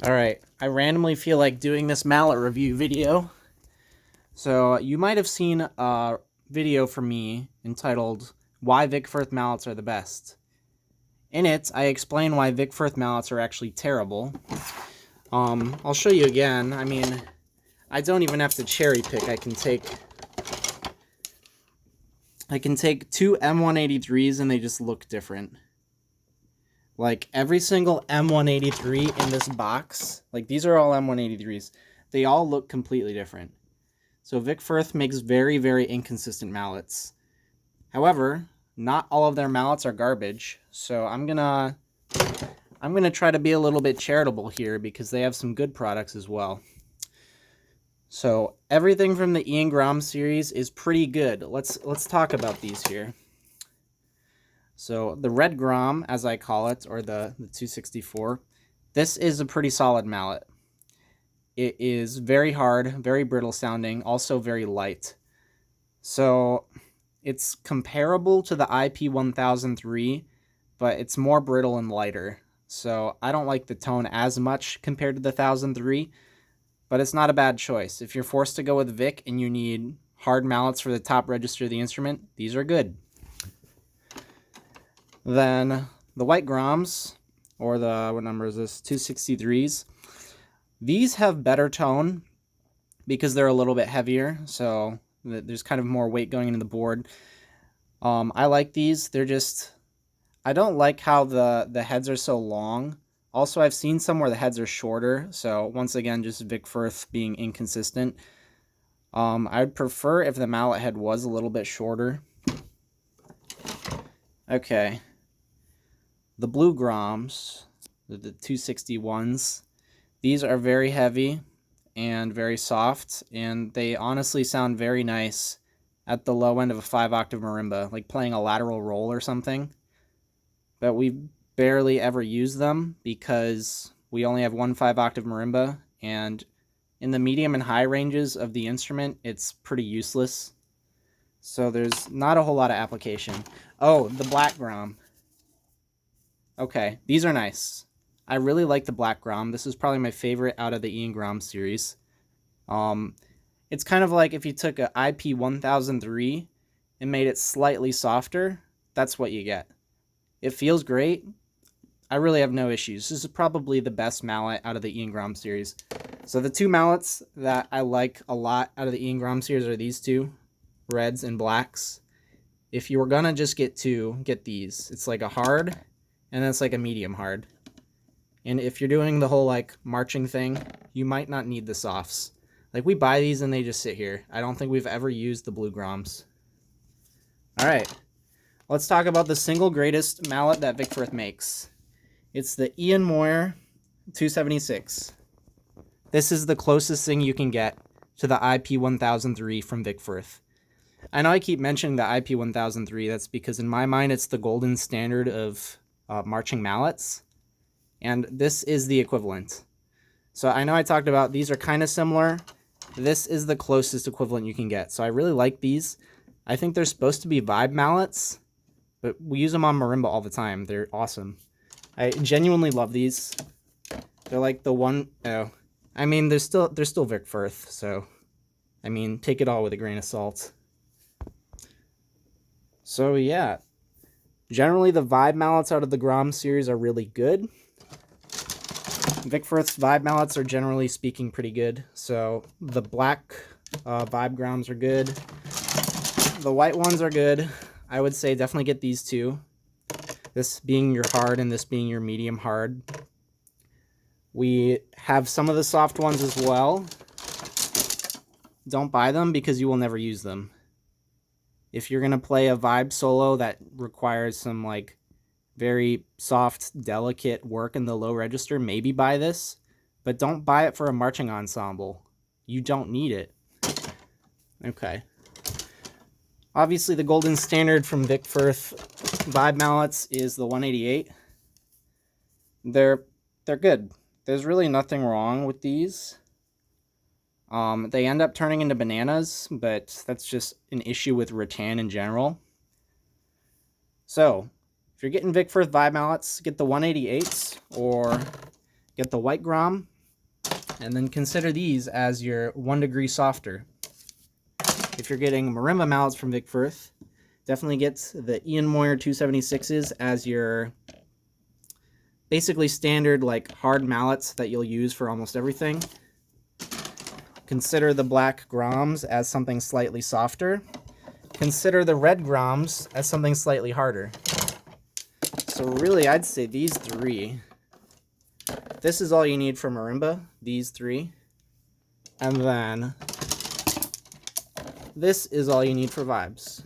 Alright, I randomly feel like doing this mallet review video. So you might have seen a video from me entitled Why Vic Firth Mallets Are the Best. In it, I explain why Vic Firth mallets are actually terrible. I'll show you again. I mean, I don't even have to cherry pick. I can take two M183s and they just look different. Like, every single M183 in this box, like, these are all M183s, they all look completely different. So Vic Firth makes very, very inconsistent mallets. However, not all of their mallets are garbage, so I'm gonna try to be a little bit charitable here because they have some good products as well. So everything from the Ian Grom series is pretty good. Let's talk about these here. So the Red Grom, as I call it, or the 264, this is a pretty solid mallet. It is very hard, very brittle sounding, also very light. So it's comparable to the IP1003, but it's more brittle and lighter. So I don't like the tone as much compared to the 1003, but it's not a bad choice. If you're forced to go with Vic and you need hard mallets for the top register of the instrument, these are good. Then the White Groms, or the, what number is this, 263s, these have better tone because they're a little bit heavier, so there's kind of more weight going into the board. I like these. They're just, I don't like how the heads are so long. Also, I've seen some where the heads are shorter, so once again, just Vic Firth being inconsistent. I'd prefer if the mallet head was a little bit shorter. Okay. The Blue Groms, the 261s, these are very heavy and very soft, and they honestly sound very nice at the low end of a 5-octave marimba, like playing a lateral roll or something. But we barely ever use them because we only have one 5-octave marimba, and in the medium and high ranges of the instrument, it's pretty useless. So there's not a whole lot of application. Oh, the Black Grom. Okay, these are nice. I really like the Black Grom. This is probably my favorite out of the Ian Grom series. It's kind of like if you took a IP1003 and made it slightly softer, that's what you get. It feels great. I really have no issues. This is probably the best mallet out of the Ian Grom series. So the two mallets that I like a lot out of the Ian Grom series are these two, reds and blacks. If you were gonna just get two, get these. It's like a hard, and then it's like a medium hard. And if you're doing the whole like marching thing, you might not need the softs. Like, we buy these and they just sit here. I don't think we've ever used the Blue Groms. All right, let's talk about the single greatest mallet that Vic Firth makes. It's the Ian Moyer 276. This is the closest thing you can get to the IP1003 from Vic Firth. I know I keep mentioning the IP1003. That's because in my mind, it's the golden standard of marching mallets. And this is the equivalent. So I know I talked about these are kind of similar. This is the closest equivalent you can get. So I really like these. I think they're supposed to be vibe mallets, but we use them on marimba all the time. They're awesome. I genuinely love these. They're like the one, oh, I mean, they're still Vic Firth, so, I mean, take it all with a grain of salt. So yeah, generally the vibe mallets out of the Grom series are really good. Vic Firth's vibe mallets are generally speaking pretty good. So the black vibe Groms are good. The white ones are good. I would say definitely get these two. This being your hard and this being your medium hard. We have some of the soft ones as well. Don't buy them because you will never use them. If you're going to play a vibe solo that requires some like very soft, delicate work in the low register, maybe buy this, but don't buy it for a marching ensemble. You don't need it. Okay. Obviously, the golden standard from Vic Firth vibe mallets is the 188. They're good. There's really nothing wrong with these. They end up turning into bananas, but that's just an issue with rattan in general. So, if you're getting Vic Firth vibe mallets, get the 188s or get the white grom, and then consider these as your 1 degree softer. If you're getting marimba mallets from Vic Firth, definitely get the Ian Moyer 276s as your basically standard like hard mallets that you'll use for almost everything. Consider the black groms as something slightly softer. Consider the red groms as something slightly harder. So really, I'd say these three. This is all you need for marimba, these three. And then this is all you need for vibes.